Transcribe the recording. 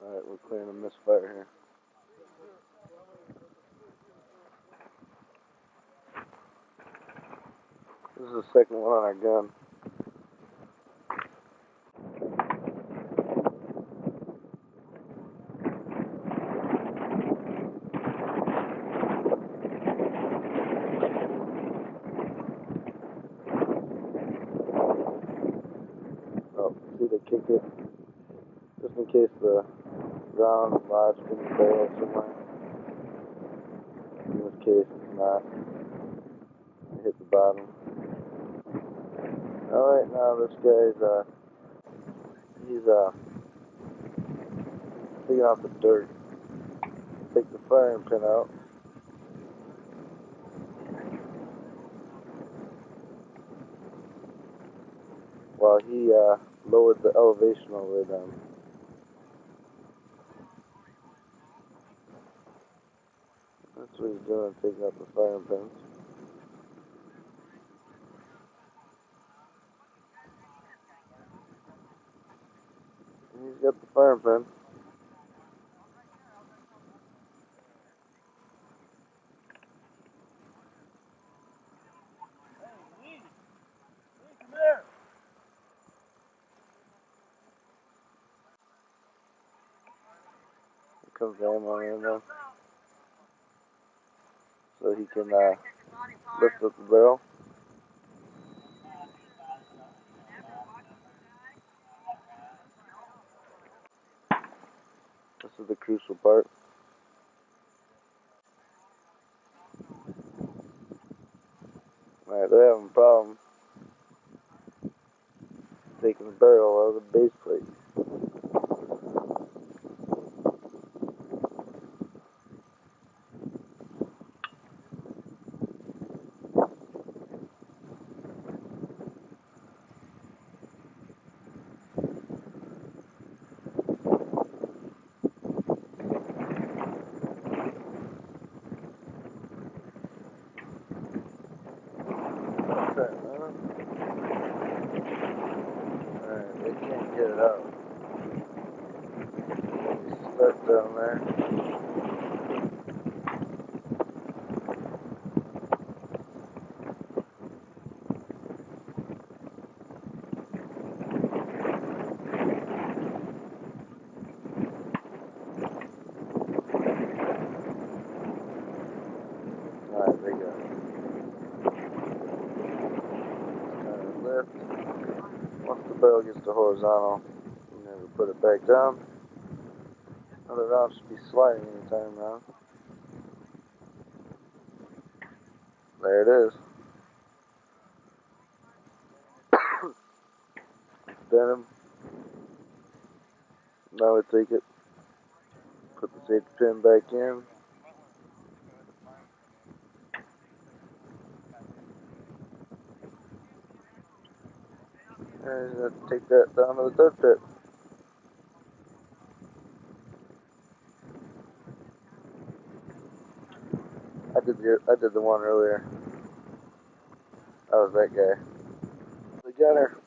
Alright, we're clearing a misfire here. This is the second one on our gun. Oh, see, they kicked it just in case the round lodged in the barrel somewhere. In this case, it's not. It hit the bottom. Alright, now this guy's, he's taking off the dirt. Take the firing pin out. While he lowered the elevation all the way down. That's what he's doing, taking out the firing pins. And he's got the firing pin. Here comes the ammo in there. So he can lift up the barrel. This is the crucial part. Alright, they're having a problem taking the barrel out of the base plate. Alright, they can't get it out. It's stuck down there. Alright, they got it. Lift. Once the barrel gets to horizontal, you never put it back down. Now the round should be sliding anytime now. There it is. Denim. Now we take it, put the safety pin back in. And you have to take that down to the dirt pit. I did the one earlier. That was that guy. The gunner.